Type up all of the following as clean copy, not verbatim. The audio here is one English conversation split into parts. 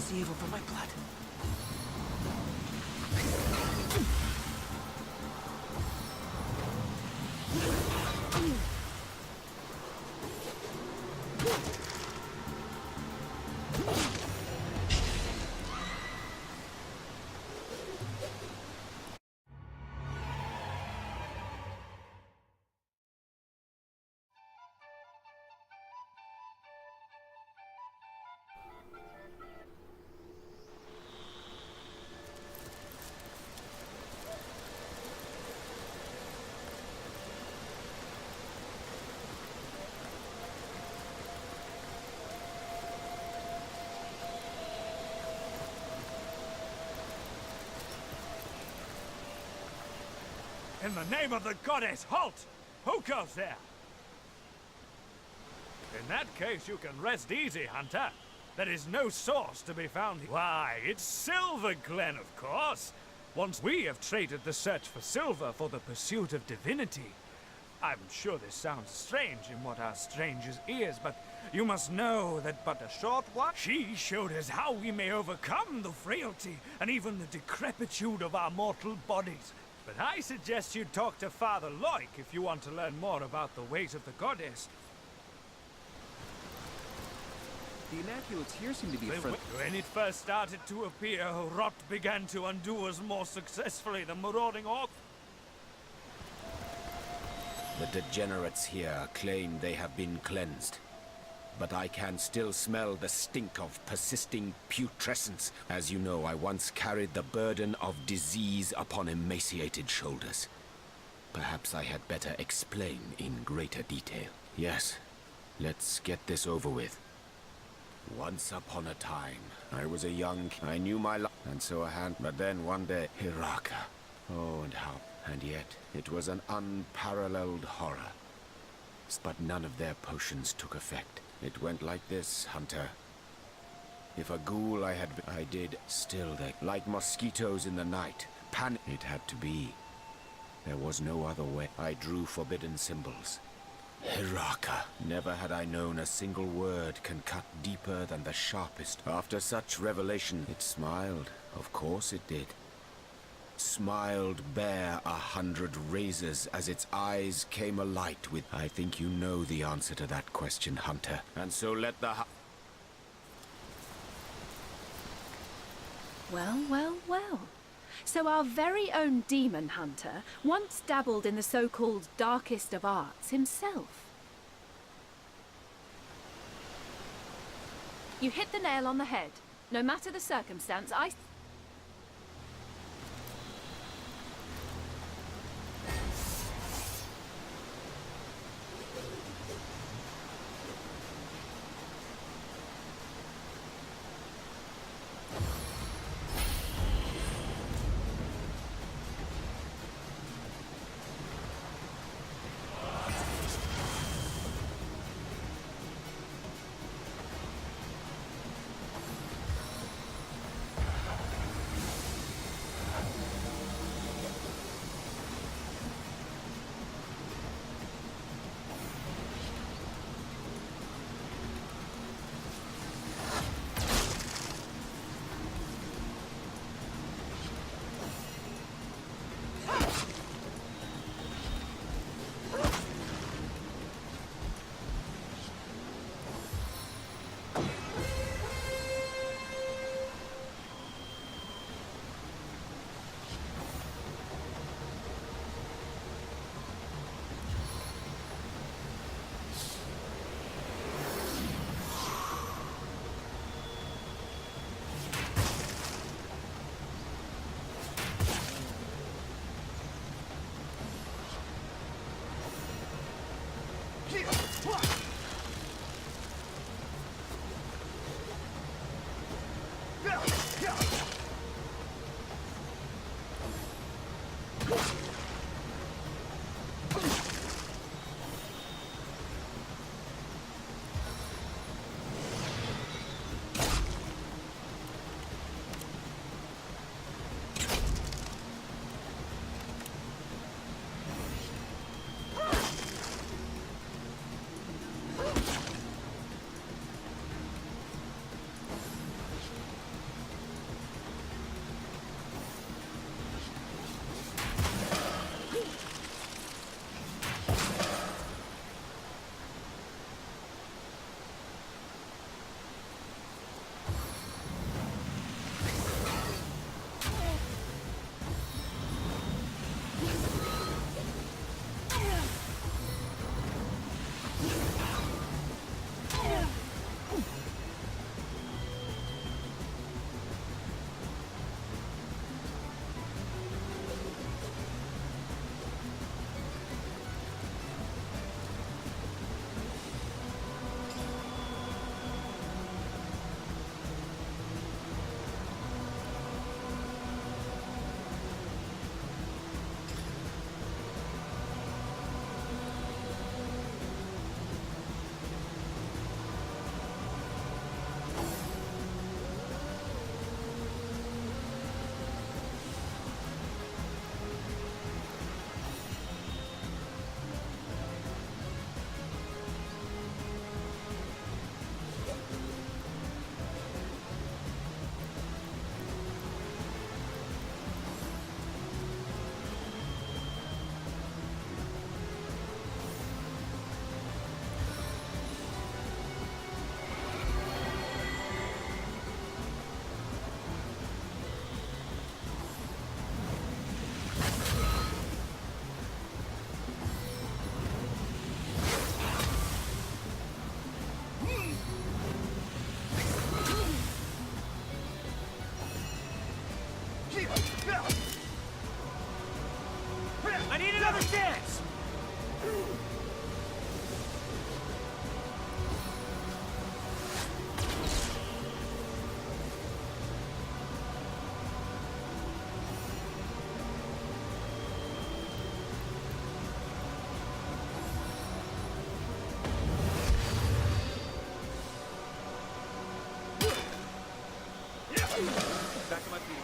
the evil from my blood. In the name of the goddess, halt! Who goes there? In that case, you can rest easy, Hunter. There is no source to be found here. Why, it's Silver Glen, of course. Once we have traded the search for silver for the pursuit of divinity. I'm sure this sounds strange in what are strangers' ears, but you must know that but a short while she showed us how we may overcome the frailty and even the decrepitude of our mortal bodies. But I suggest you talk to Father Loic if you want to learn more about the ways of the goddess. The Immaculates here seem to be afraid. When it first started to appear, rot began to undo us more successfully than marauding orc. The degenerates here claim they have been cleansed. But I can still smell the stink of persisting putrescence. As you know, I once carried the burden of disease upon emaciated shoulders. Perhaps I had better explain in greater detail. Yes, let's get this over with. Once upon a time, I was a young... I knew my life, and so a hand... But then one day, Hiraka. Oh, and how... And yet, it was an unparalleled horror. But none of their potions took effect. It went like this, Hunter. If a ghoul I did, still they... Like mosquitoes in the night. It had to be. There was no other way. I drew forbidden symbols. Hiraka. Never had I known a single word can cut deeper than the sharpest. After such revelation, it smiled. Of course it did. Smiled bare 100 razors as its eyes came alight with... I think you know the answer to that question, Hunter. And so let the... Well, well, well. So our very own demon hunter once dabbled in the so-called darkest of arts himself. You hit the nail on the head. No matter the circumstance, I... Back to my feet.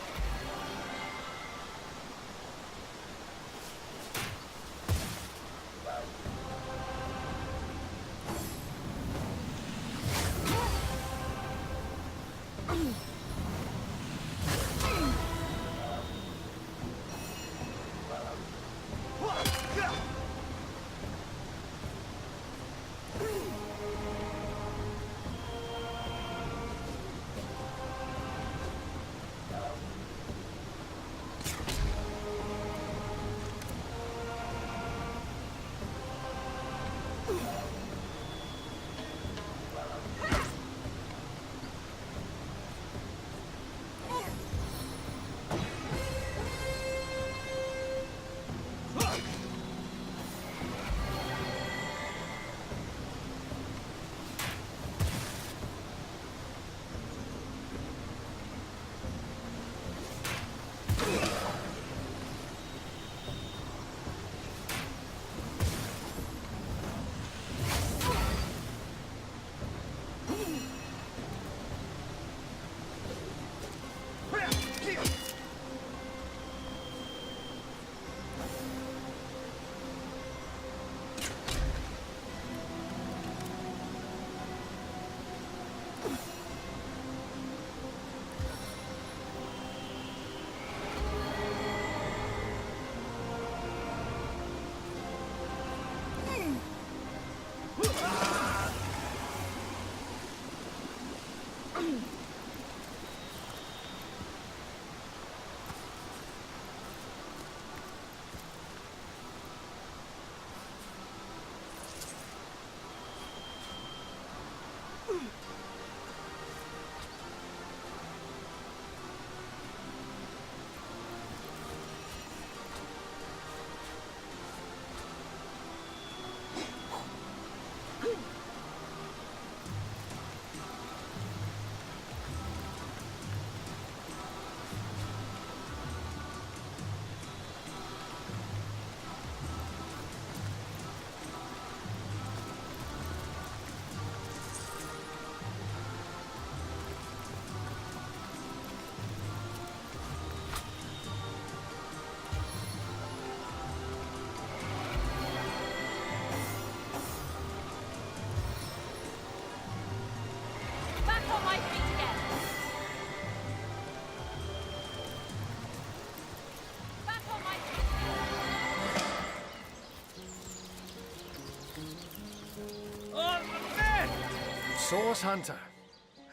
Source Hunter,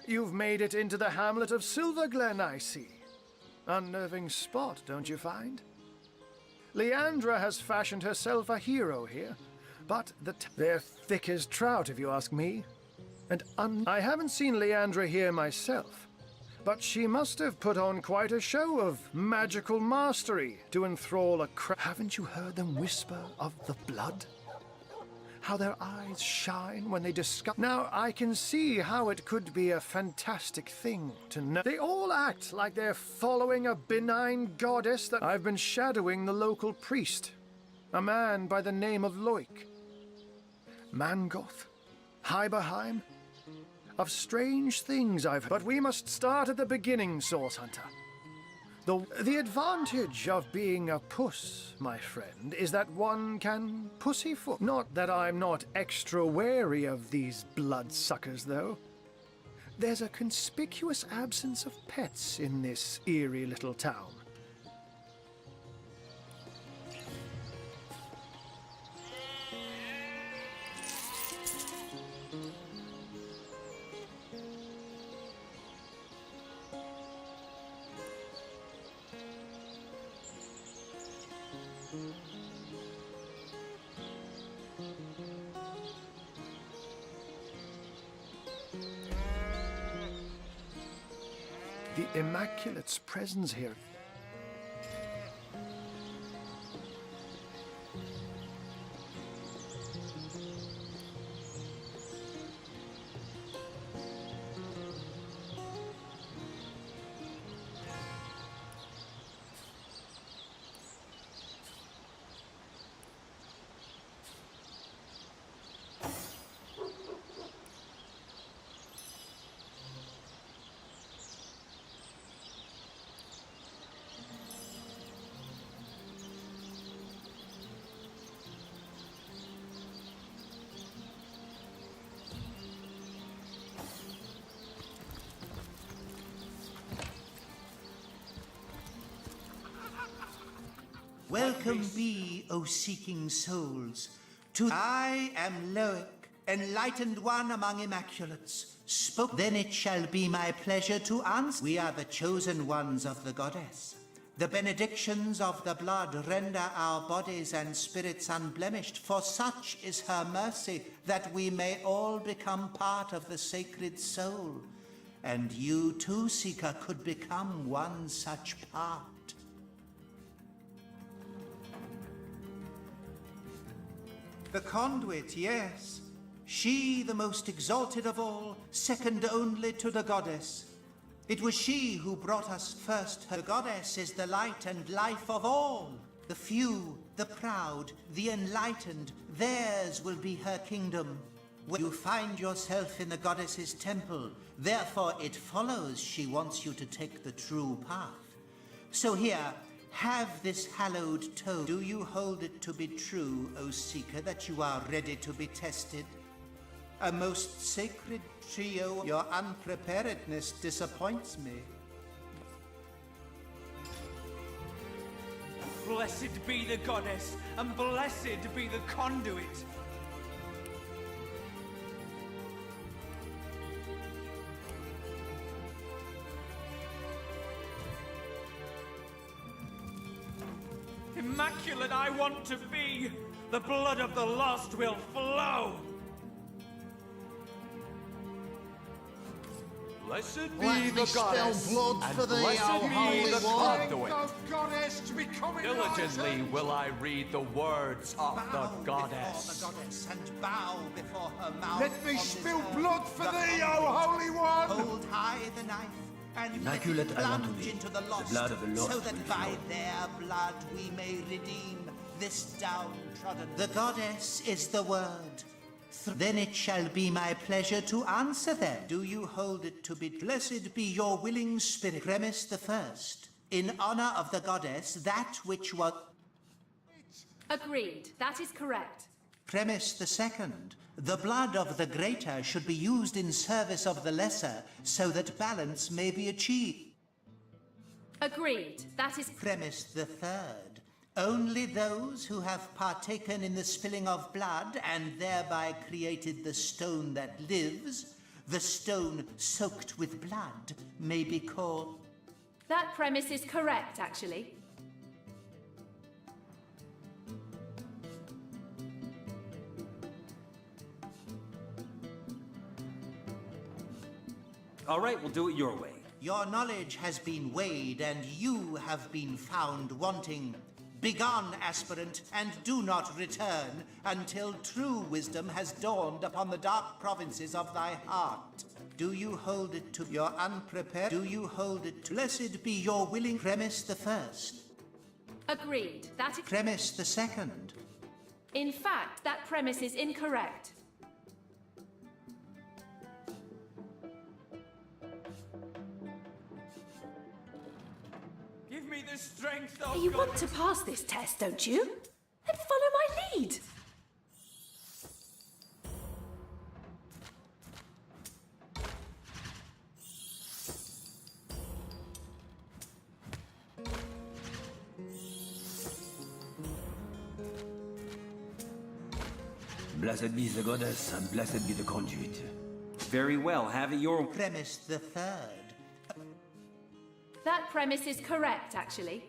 you've made it into the hamlet of Silverglen, I see. Unnerving spot, don't you find? Leandra has fashioned herself a hero here, but they're thick as trout, if you ask me. And I haven't seen Leandra here myself, but she must have put on quite a show of magical mastery to enthrall a crowd. Haven't you heard them whisper of the blood? How their eyes shine when they discover. Now, I can see how it could be a fantastic thing to know. They all act like they're following a benign goddess that I've been shadowing the local priest, a man by the name of Loik. Mangoth, Hyberheim, of strange things I've heard. But we must start at the beginning, Source Hunter. The advantage of being a puss, my friend, is that one can pussyfoot. Not that I'm not extra wary of these bloodsuckers, though. There's a conspicuous absence of pets in this eerie little town. The Immaculate's presence here. Welcome be, O seeking souls, to I am Loic, enlightened one among immaculates. Then it shall be my pleasure to answer. We are the chosen ones of the goddess. The benedictions of the blood render our bodies and spirits unblemished, for such is her mercy, that we may all become part of the sacred soul. And you too, Seeker, could become one such part. The conduit, yes. She, the most exalted of all, second only to the goddess. It was she who brought us first. Her goddess is the light and life of all. The few, the proud, the enlightened, theirs will be her kingdom. When you find yourself in the goddess's temple, therefore it follows she wants you to take the true path. So here, have this hallowed toad. Do you hold it to be true, O Seeker, that you are ready to be tested? A most sacred trio, your unpreparedness disappoints me. Blessed be the goddess, and blessed be the conduit. Immaculate I want to be. The blood of the lost will flow. Blessed be Let the me spill goddess, blood and for thee, blessed O be holy the one. conduit. Goddess to be coming Diligently will I read the words of the Bow goddess. before the goddess and bow before her mouth. Let me on this spill earth. blood for The thee, O conduit. holy one. Hold high the knife and Immaculate let it I want to plunge be. into the lost, The blood of the lost so will that by flow. their blood we may redeem this downtrodden. The goddess is the word. Then it shall be my pleasure to answer them. Do you hold it to be blessed be your willing spirit? Premise the first. In honor of the goddess, that which was... Agreed. That is correct. Premise the second. The blood of the greater should be used in service of the lesser, so that balance may be achieved. Agreed. That is... Premise the third. Only those who have partaken in the spilling of blood and thereby created the stone that lives, the stone soaked with blood, may be called... That premise is correct, actually. All right, we'll do it your way. Your knowledge has been weighed, and you have been found wanting. Begone, aspirant, and do not return until true wisdom has dawned upon the dark provinces of thy heart. Do you hold it to your unprepared? Do you hold it to... Blessed be your willing... Premise the first. Agreed. That is... Premise the second. In fact, that premise is incorrect. Give me the strength of You God. want to pass this test, don't you? Then follow my lead. Blessed be the goddess, and blessed be the conduit. Very well, have it your... Premise the third. That premise is correct, actually.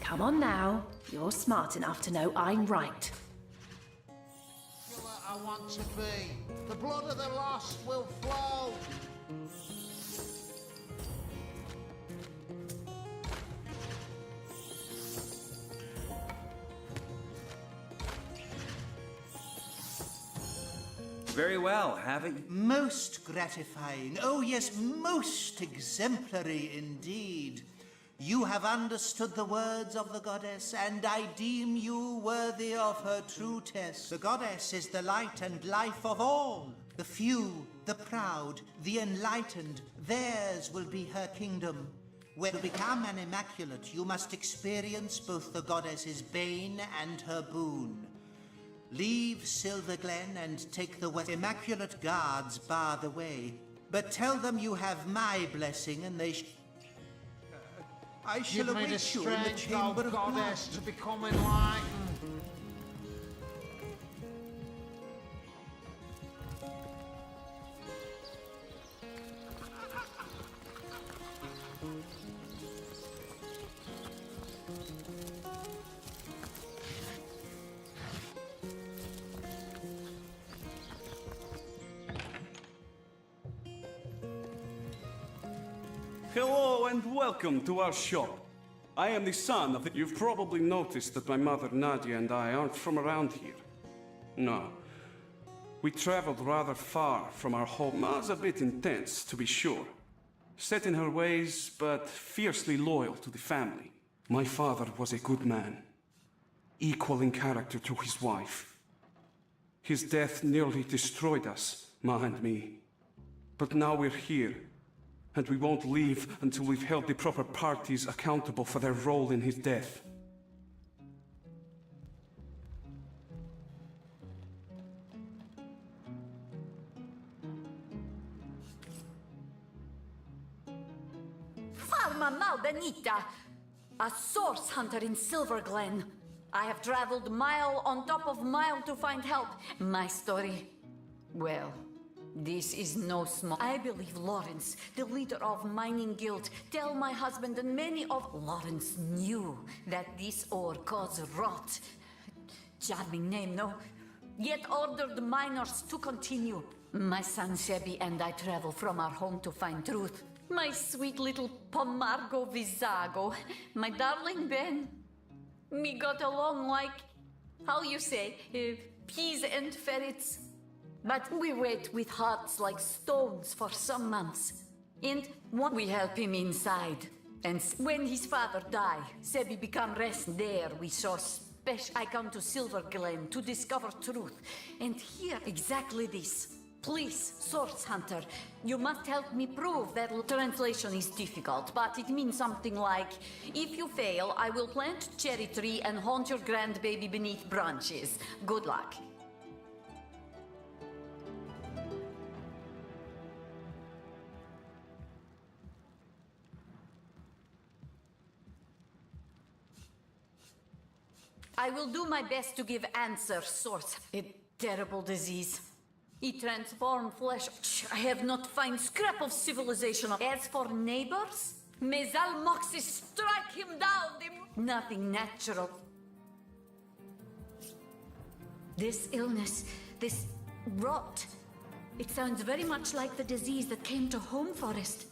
Come on now. You're smart enough to know I'm right. I want to be. The blood of the lost will flow. Very well, have it... Most gratifying. Oh, yes, most exemplary indeed. You have understood the words of the goddess, and I deem you worthy of her true test. The goddess is the light and life of all. The few, the proud, the enlightened, theirs will be her kingdom. When to become an immaculate, you must experience both the goddess's bane and her boon. Leave Silver Glen and take the west. Immaculate guards bar the way, but tell them you have my blessing and they I shall You've made a await you in the strange chamber of blood. goddess to become enlightened. Hello and welcome to our shop. I am the son of the... You've probably noticed that my mother Nadia and I aren't from around here. No. We traveled rather far from our home. Ma's a bit intense, to be sure. Set in her ways, but fiercely loyal to the family. My father was a good man, equal in character to his wife. His death nearly destroyed us, Ma and me. But now we're here. And we won't leave until we've held the proper parties accountable for their role in his death. Farma Malbenita, a source hunter in Silver Glen. I have traveled mile on top of mile to find help. My story, well, this is no small... I believe Lawrence, the leader of Mining Guild, tell my husband and many of... Lawrence knew that this ore caused rot. Charming name, no? Yet ordered miners to continue. My son Sebi and I travel from our home to find truth. My sweet little Pomargo Vizago, my darling Ben. Me got along like, how you say, peas and ferrets. But we wait with hearts like stones for some months. And we help him inside. And when his father died, Sebi become rest there. We saw special. I come to Silver Glen to discover truth. And hear exactly this. Please, Source Hunter, you must help me prove that translation is difficult, but it means something like, if you fail, I will plant cherry tree and haunt your grandbaby beneath branches. Good luck. I will do my best to give answer, Source. A terrible disease. He transformed flesh. I have not found scrap of civilization. As for neighbors, Mezal Moxie strike him down. Nothing natural. This illness, this rot, it sounds very much like the disease that came to Home Forest.